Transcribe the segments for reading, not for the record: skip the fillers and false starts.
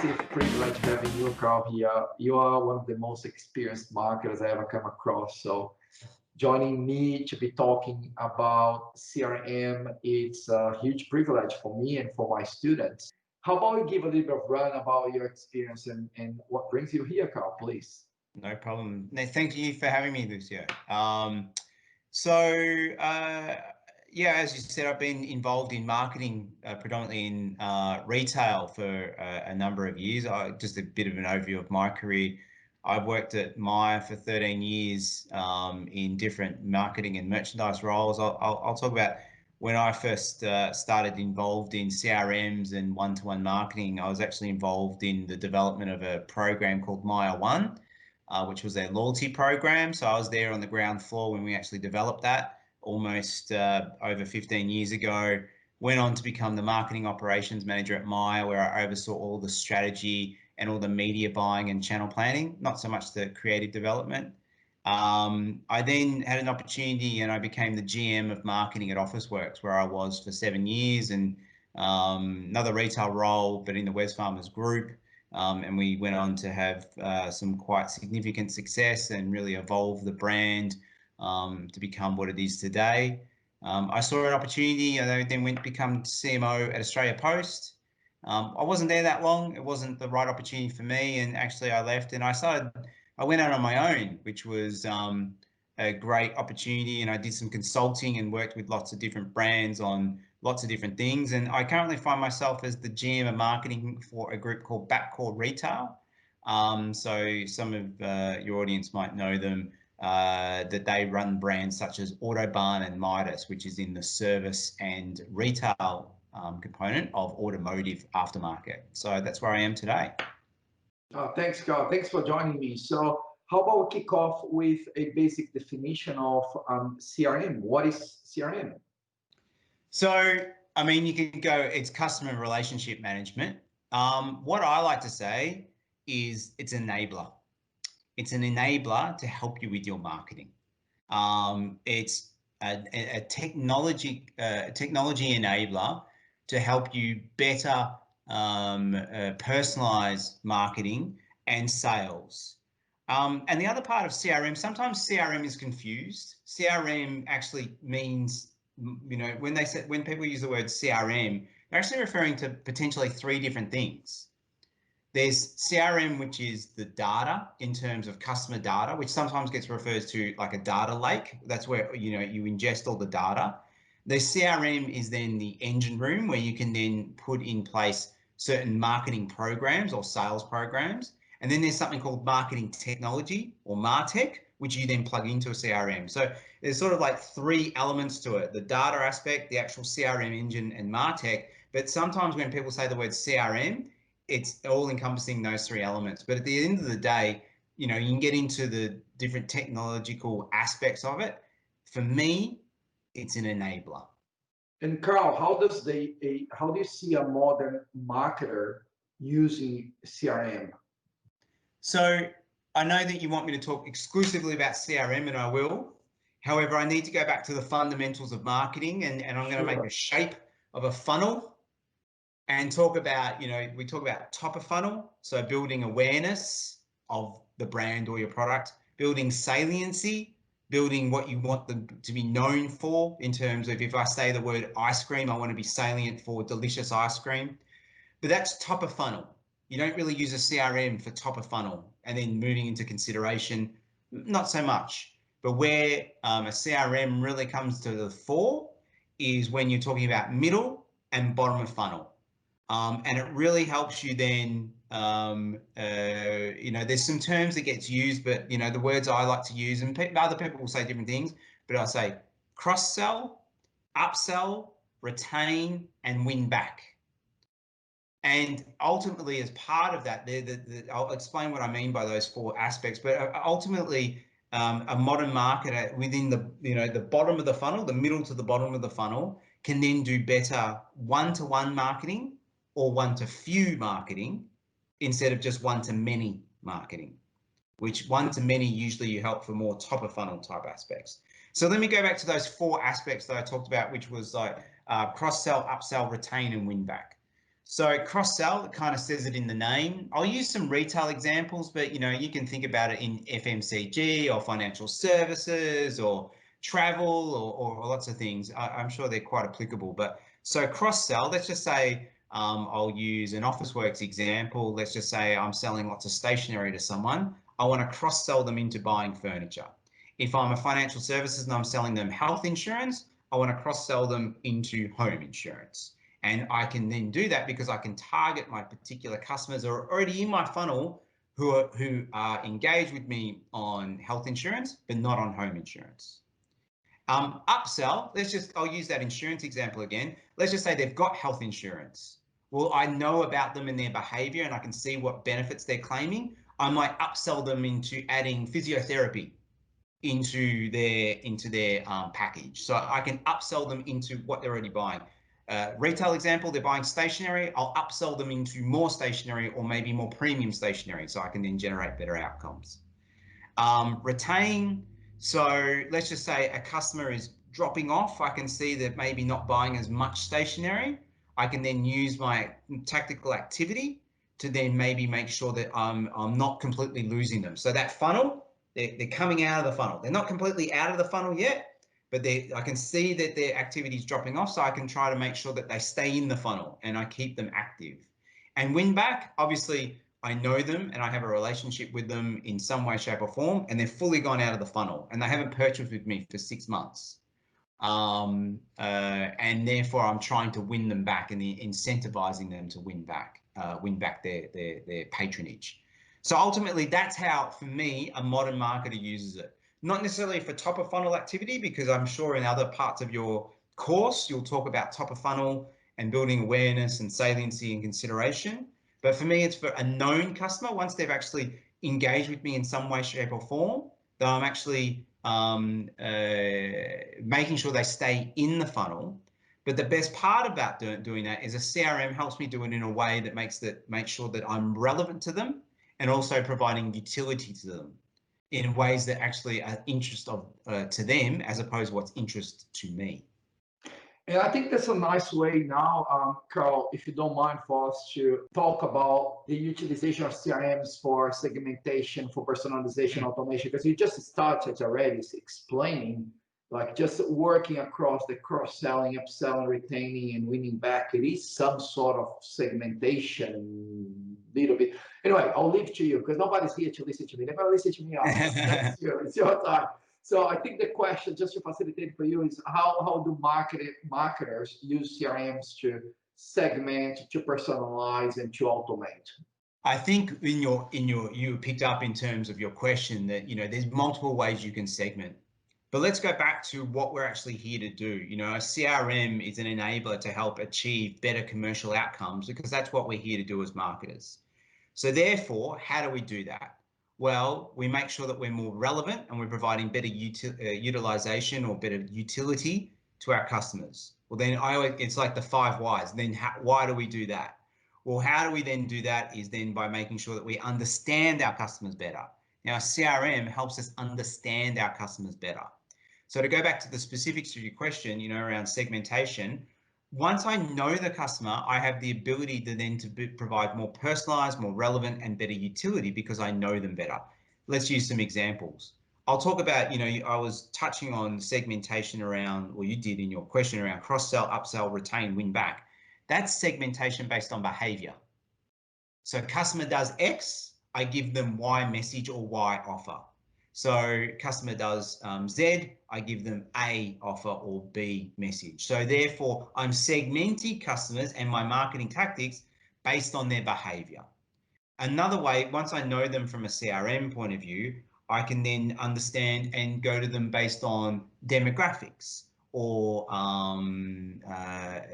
massive privilege having you, Karl, here. You are one of the most experienced marketers I ever come across. So joining me to be talking about CRM, it's a huge privilege for me and for my students. How about you give a little bit of run about your experience and what brings you here, Karl, please? No problem. No, thank you for having me, Lucio. Yeah, as you said, I've been involved in marketing, predominantly in retail for a number of years. Just a bit of an overview of my career. I've worked at Myer for 13 years in different marketing and merchandise roles. I'll talk about when I first started involved in CRMs and one-to-one marketing. I was actually involved in the development of a program called Myer One, which was their loyalty program. So I was there on the ground floor when we actually developed that almost over 15 years ago. Went on to become the marketing operations manager at Myer, where I oversaw all the strategy and all the media buying and channel planning, not so much the creative development. I then had an opportunity and I became the GM of marketing at Officeworks, where I was for 7 years, and another retail role, but in the Wesfarmers group. And we went on to have some quite significant success and really evolve the brand to become what it is today. I saw an opportunity and I then went to become CMO at Australia Post. I wasn't there that long. It wasn't the right opportunity for me, and actually I left and I went out on my own, which was a great opportunity, and I did some consulting and worked with lots of different brands on lots of different things. And I currently find myself as the GM of marketing for a group called Backcore Retail. So some of your audience might know them, that they run brands such as Autobarn and Midas, which is in the service and retail component of automotive aftermarket. So that's where I am today. Thanks, Karl. Thanks for joining me. So how about we kick off with a basic definition of CRM? What is CRM? So, I mean, you can go, it's customer relationship management. What I like to say is it's an enabler. It's an enabler to help you with your marketing. It's a technology enabler to help you better personalize marketing and sales. And the other part of CRM, sometimes CRM is confused. CRM actually means, you know, when people use the word CRM, they're actually referring to potentially 3 different things. There's CRM, which is the data in terms of customer data, which sometimes gets referred to like a data lake. That's where, you know, you ingest all the data. The CRM is then the engine room, where you can then put in place certain marketing programs or sales programs. And then there's something called marketing technology or MarTech, which you then plug into a CRM. So there's sort of like 3 elements to it: the data aspect, the actual CRM engine, and MarTech. But sometimes when people say the word CRM, it's all encompassing those 3 elements. But at the end of the day, you know, you can get into the different technological aspects of it. For me, it's an enabler. And Karl, how do you see a modern marketer using CRM? So I know that you want me to talk exclusively about CRM, and I will. However, I need to go back to the fundamentals of marketing, and I'm going to make a shape of a funnel and talk about, you know, we talk about top of funnel. So building awareness of the brand or your product, building saliency, building what you want them to be known for, in terms of, if I say the word ice cream, I want to be salient for delicious ice cream. But that's top of funnel. You don't really use a CRM for top of funnel. And then moving into consideration, not so much. But where a CRM really comes to the fore is when you're talking about middle and bottom of funnel. And it really helps you then, you know, there's some terms that gets used, but, you know, the words I like to use, and other people will say different things, but I say cross-sell, upsell, retain, and win back. And ultimately, as part of that, I'll explain what I mean by those 4 aspects, but ultimately, a modern marketer within the, you know, the bottom of the funnel, the middle to the bottom of the funnel, can then do better one-to-one marketing or one-to-few marketing instead of just one-to-many marketing, which one-to-many usually you help for more top-of-funnel type aspects. So let me go back to those 4 aspects that I talked about, which was like cross-sell, upsell, retain, and win back. So cross-sell, it kind of says it in the name. I'll use some retail examples, but you can think about it in FMCG or financial services or travel or lots of things. I'm sure they're quite applicable. But so cross-sell, let's just say I'll use an Officeworks example. Let's just say I'm selling lots of stationery to someone. I want to cross-sell them into buying furniture. If I'm a financial services and I'm selling them health insurance, I want to cross-sell them into home insurance. And I can then do that because I can target my particular customers who are already in my funnel who are engaged with me on health insurance, but not on home insurance. Upsell, I'll use that insurance example again. Let's just say they've got health insurance. Well, I know about them and their behavior and I can see what benefits they're claiming. I might upsell them into adding physiotherapy into their package. So I can upsell them into what they're already buying. Retail example, they're buying stationery. I'll upsell them into more stationery or maybe more premium stationery so I can then generate better outcomes. Retain. So let's just say a customer is dropping off. I can see that maybe not buying as much stationery. I can then use my tactical activity to then maybe make sure that I'm not completely losing them. So that funnel, they're coming out of the funnel. They're not completely out of the funnel yet, but I can see that their activity is dropping off. So I can try to make sure that they stay in the funnel and I keep them active. And win back, obviously, I know them and I have a relationship with them in some way, shape or form, and they're fully gone out of the funnel and they haven't purchased with me for 6 months. And therefore I'm trying to win them back and incentivizing them to win back their patronage. So ultimately that's how, for me, a modern marketer uses it. Not necessarily for top of funnel activity, because I'm sure in other parts of your course, you'll talk about top of funnel and building awareness and saliency and consideration. But for me, it's for a known customer. Once they've actually engaged with me in some way, shape or form, that I'm actually making sure they stay in the funnel. But the best part about doing that is a CRM helps me do it in a way that makes sure that I'm relevant to them and also providing utility to them in ways that actually are interest to them as opposed to what's interest to me. And I think that's a nice way now, Karl, if you don't mind, for us to talk about the utilization of CRMs for segmentation, for personalization, automation, because you just started already explaining, like just working across the cross-selling, upselling, retaining, and winning back. It is some sort of segmentation, little bit. Anyway, I'll leave to you because nobody's here to listen to me. Never listen to me out. It's your time. So I think the question, just to facilitate for you, is how do marketers use CRMs to segment, to personalize, and to automate? I think you picked up in terms of your question that there's multiple ways you can segment. But let's go back to what we're actually here to do. A CRM is an enabler to help achieve better commercial outcomes because that's what we're here to do as marketers. So therefore, how do we do that? Well, we make sure that we're more relevant and we're providing better utilization or better utility to our customers. Well, then it's like the 5 whys. Then why do we do that? Well, how do we then do that is then by making sure that we understand our customers better. Now, CRM helps us understand our customers better. So to go back to the specifics of your question, around segmentation, once I know the customer, I have the ability to then provide more personalized, more relevant and better utility because I know them better. Let's use some examples. I'll talk about, I was touching on segmentation around, well, you did in your question around cross-sell, upsell, retain, win back. That's segmentation based on behavior. So customer does X, I give them Y message or Y offer. So customer does Z, I give them A offer or B message. So therefore, I'm segmenting customers and my marketing tactics based on their behavior. Another way, once I know them from a CRM point of view, I can then understand and go to them based on demographics or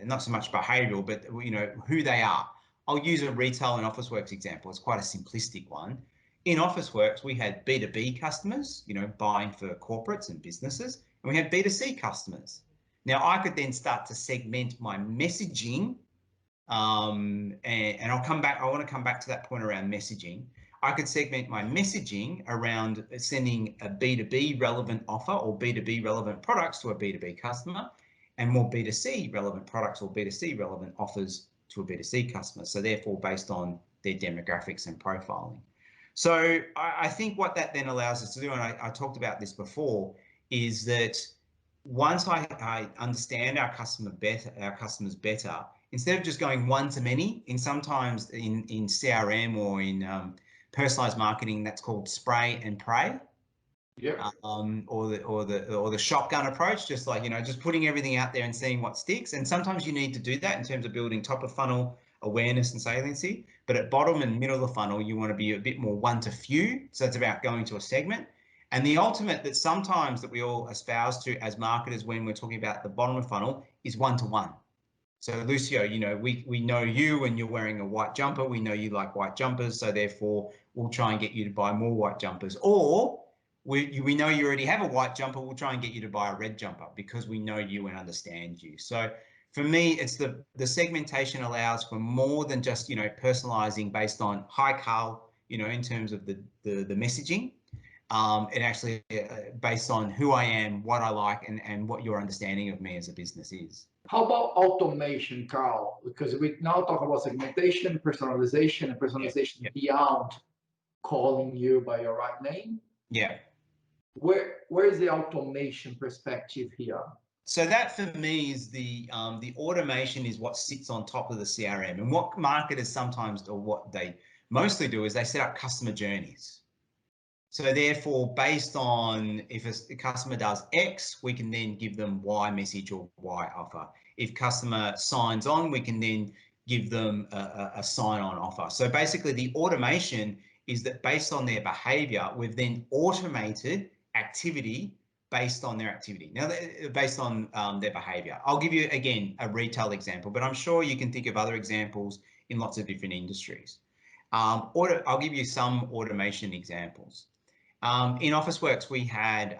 not so much behavioral, but who they are. I'll use a retail and Officeworks example. It's quite a simplistic one. In Officeworks, we had B2B customers, buying for corporates and businesses, and we had B2C customers. Now I could then start to segment my messaging, and I'll come back. I want to come back to that point around messaging. I could segment my messaging around sending a B2B relevant offer or B2B relevant products to a B2B customer, and more B2C relevant products or B2C relevant offers to a B2C customer. So therefore based on their demographics and profiling. So I think what that then allows us to do, and I talked about this before, is that once I understand our customers better, instead of just going one to many, sometimes in CRM or in personalized marketing, that's called spray and pray. Yeah. Or the shotgun approach, just like, just putting everything out there and seeing what sticks. And sometimes you need to do that in terms of building top of funnel awareness and saliency. But at bottom and middle of the funnel, you want to be a bit more one to few. So it's about going to a segment. And the ultimate that sometimes that we all espouse to as marketers when we're talking about the bottom of funnel is one to one. So Lucio, we know you and you're wearing a white jumper. We know you like white jumpers. So therefore, we'll try and get you to buy more white jumpers. Or we know you already have a white jumper. We'll try and get you to buy a red jumper because we know you and understand you. So for me, it's the segmentation allows for more than just, personalizing based on, hi, Karl, in terms of the messaging. It actually based on who I am, what I like, and what your understanding of me as a business is. How about automation, Carl? Because we now talk about segmentation, personalization, and personalization beyond calling you by your right name. Yeah. Where is the automation perspective here? So that for me is the automation is what sits on top of the CRM, and what marketers sometimes, or what they mostly do, is they set up customer journeys. So therefore, based on if a customer does X, we can then give them Y message or Y offer. If customer signs on, we can then give them a sign-on offer. So basically the automation is that based on their behavior, we've then automated activity based on their activity. Now, based on their behavior. I'll give you, again, a retail example, but I'm sure you can think of other examples in lots of different industries. I'll give you some automation examples. In Officeworks, we had,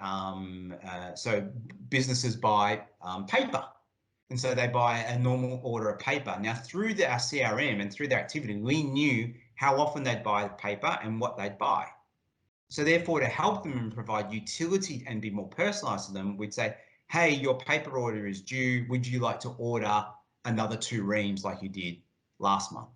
so businesses buy paper. And so they buy a normal order of paper. Now, through our CRM and through their activity, we knew how often they'd buy the paper and what they'd buy. So therefore, to help them and provide utility and be more personalized to them, we'd say, hey, your paper order is due. Would you like to order another 2 reams like you did last month?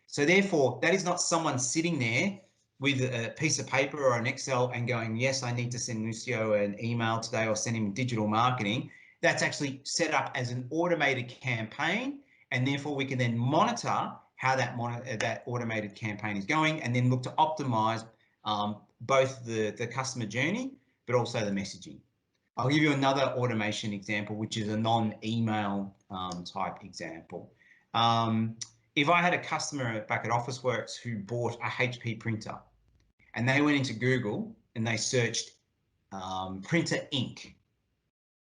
So therefore, that is not someone sitting there with a piece of paper or an Excel and going, yes, I need to send Lucio an email today or send him digital marketing. That's actually set up as an automated campaign, and therefore we can then monitor how that automated campaign is going, and then look to optimize both the customer journey, but also the messaging. I'll give you another automation example, which is a non-email type example. If I had a customer back at Officeworks who bought a HP printer, and they went into Google and they searched printer ink,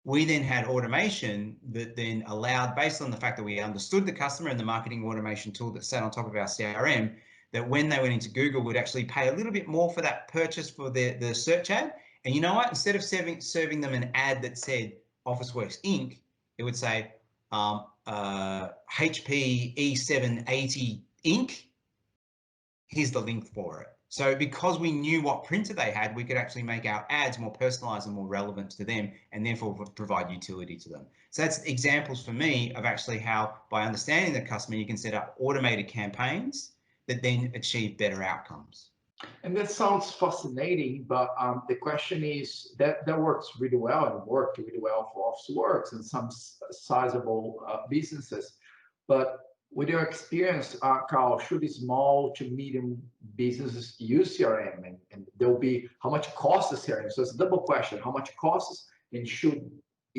we then had automation that then allowed, based on the fact that we understood the customer and the marketing automation tool that sat on top of our CRM, that when they went into Google, would actually pay a little bit more for that purchase for the search ad. And you know what? Instead of serving them an ad that said Officeworks ink, it would say HP E780 ink. Here's the link for it. So because we knew what printer they had, we could actually make our ads more personalized and more relevant to them, and therefore provide utility to them. So that's examples for me of actually how, by understanding the customer, you can set up automated campaigns that then achieve better outcomes. And that sounds fascinating, but the question is that works really well, and worked really well for Officeworks and some sizable businesses. But with your experience, Karl, should small to medium businesses use CRM, and there'll be how much costs the CRM? So it's a double question: how much costs, and should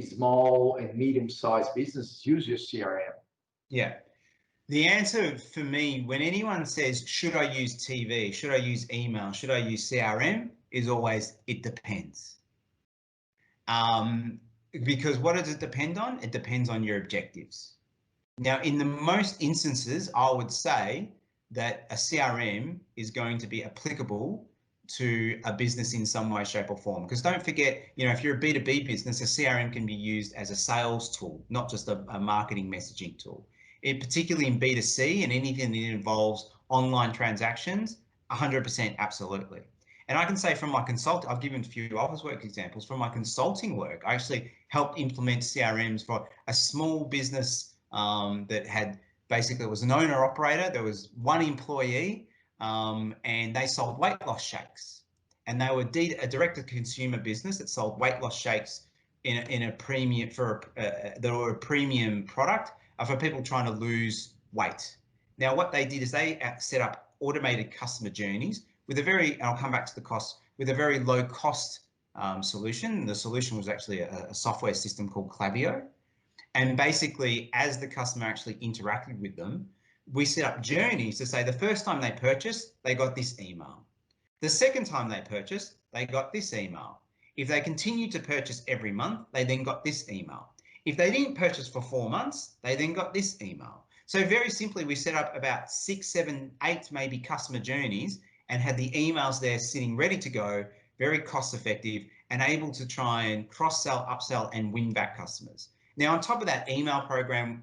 small and medium-sized businesses use your CRM? Yeah. The answer for me, when anyone says, should I use TV, should I use email, should I use CRM, is always, it depends. Because what does it depend on? It depends on your objectives. Now, in the most instances, I would say that a CRM is going to be applicable to a business in some way, shape or form. Because don't forget, if you're a B2B business, a CRM can be used as a sales tool, not just a marketing messaging tool. Particularly in B2C and anything that involves online transactions, 100% absolutely. And I can say from my I've given a few Officeworks examples. From my consulting work, I actually helped implement CRMs for a small business that had Basically, it was an owner operator. There was one employee, and they sold weight loss shakes. And they were a direct-to-consumer business that sold weight loss shakes in a premium they were a premium product for people trying to lose weight. Now, what they did is they set up automated customer journeys with a very, and I'll come back to the cost, with a very low cost solution. The solution was actually a software system called Klaviyo. And basically, as the customer actually interacted with them, we set up journeys to say the first time they purchased, they got this email. The second time they purchased, they got this email. If they continued to purchase every month, they then got this email. If they didn't purchase for 4 months, they then got this email. So very simply, we set up about 6, 7, 8 maybe customer journeys and had the emails there sitting ready to go, very cost effective and able to try and cross-sell, upsell and win back customers. Now, on top of that email program,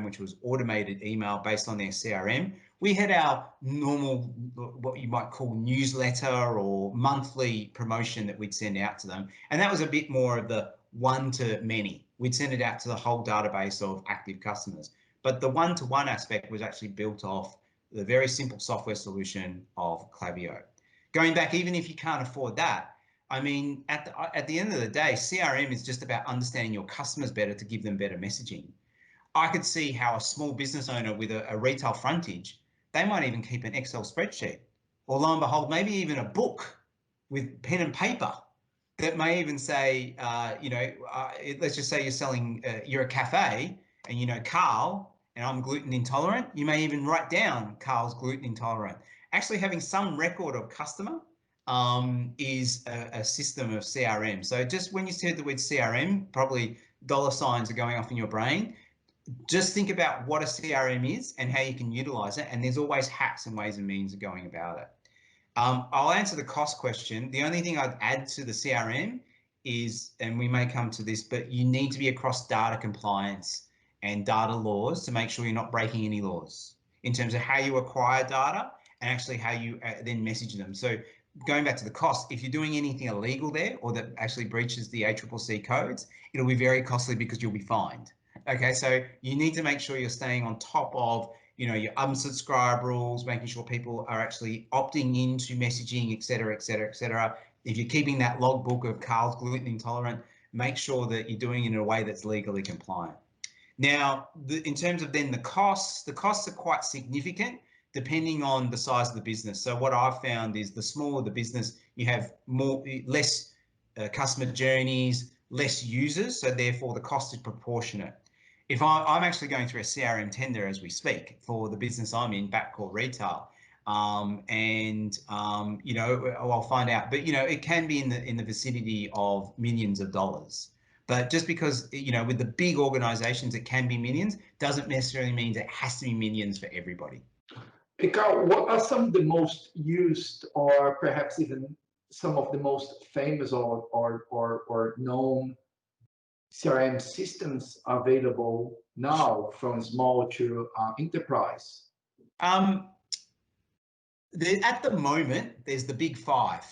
which was automated email based on their CRM, we had our normal, what you might call newsletter or monthly promotion that we'd send out to them. And that was a bit more of the one to many. We'd send it out to the whole database of active customers. But the one-to-one aspect was actually built off the very simple software solution of Klaviyo. Going back, even if you can't afford that, I mean, at the end of the day, CRM is just about understanding your customers better to give them better messaging. I could see how a small business owner with a retail frontage, they might even keep an Excel spreadsheet, or lo and behold, maybe even a book with pen and paper that may even say, let's just say you're selling, you're a cafe and you know Karl and I'm gluten intolerant. You may even write down Karl's gluten intolerant. Actually having some record of customer is a system of CRM. So just when you said the word CRM, probably dollar signs are going off in your brain. Just think about what a CRM is and how you can utilize it. And there's always hacks and ways and means of going about it. I'll answer the cost question. The only thing I'd add to the CRM is, and we may come to this, but you need to be across data compliance and data laws to make sure you're not breaking any laws in terms of how you acquire data and actually how you then message them. So going back to the cost, if you're doing anything illegal there or that actually breaches the ACCC codes, it'll be very costly because you'll be fined. Okay, so you need to make sure you're staying on top of, you know, your unsubscribe rules, making sure people are actually opting into messaging, et cetera, et cetera, et cetera. If you're keeping that logbook of Karl's gluten intolerant, make sure that you're doing it in a way that's legally compliant. Now, in terms of then the costs are quite significant depending on the size of the business. So what I've found is the smaller the business, you have less customer journeys, less users, so therefore the cost is proportionate. If I'm actually going through a CRM tender as we speak for the business I'm in, Backcourt Retail, you know, I'll find out, but you know, it can be in the vicinity of millions of dollars. But just because, you know, with the big organizations, it can be millions, doesn't necessarily mean that it has to be millions for everybody. Hey, Karl, what are some of the most used or perhaps even some of the most famous or known CRM systems available now from small to enterprise? At the moment, there's the big five.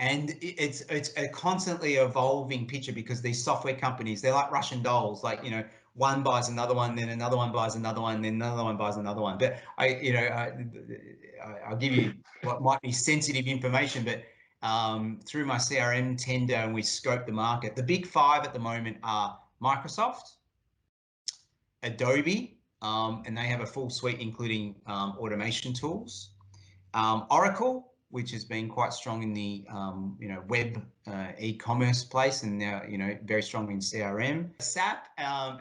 And it's a constantly evolving picture because these software companies, they're like Russian dolls, like, you know, one buys another one, then another one buys another one, then another one buys another one. But I'll give you what might be sensitive information, but through my CRM tender and we scope the market, the big five at the moment are Microsoft, Adobe, and they have a full suite including automation tools, Oracle, which has been quite strong in the web e-commerce place, and now very strong in CRM. SAP,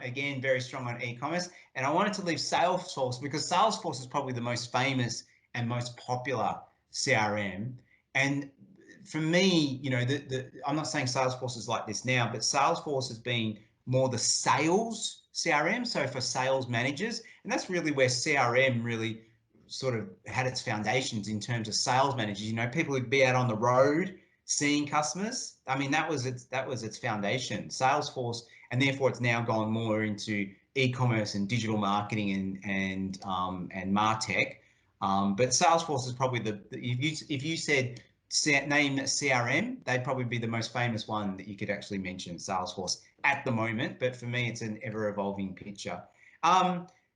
again, very strong on e-commerce. And I wanted to leave Salesforce because Salesforce is probably the most famous and most popular CRM. And for me, I'm not saying Salesforce is like this now, but Salesforce has been more the sales CRM, so for sales managers, and that's really where CRM really sort of had its foundations in terms of sales managers. People who'd be out on the road seeing customers. I mean, that was its foundation, Salesforce, and therefore it's now gone more into e-commerce and digital marketing and MarTech. But Salesforce is probably if you said name CRM, they'd probably be the most famous one that you could actually mention, Salesforce at the moment. But for me, it's an ever evolving picture.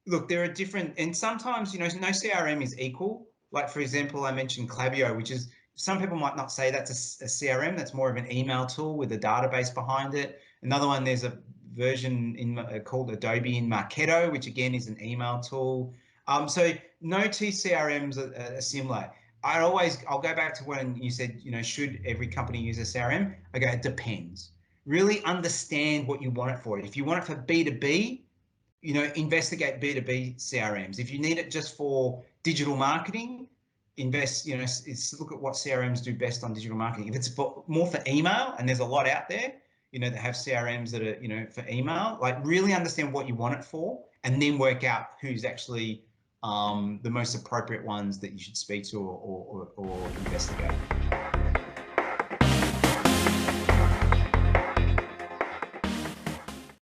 Look, there are different, and sometimes, no CRM is equal. Like, for example, I mentioned Klaviyo, which is, some people might not say that's a CRM. That's more of an email tool with a database behind it. Another one, there's a version called Adobe in Marketo, which again is an email tool. So no two CRMs are similar. I'll go back to when you said, should every company use a CRM? I go, it depends. Really understand what you want it for. If you want it for B2B, investigate B2B CRMs. If you need it just for digital marketing, look at what CRMs do best on digital marketing. If it's more for email, and there's a lot out there, that have CRMs that are, for email, like really understand what you want it for, and then work out who's actually the most appropriate ones that you should speak to or investigate.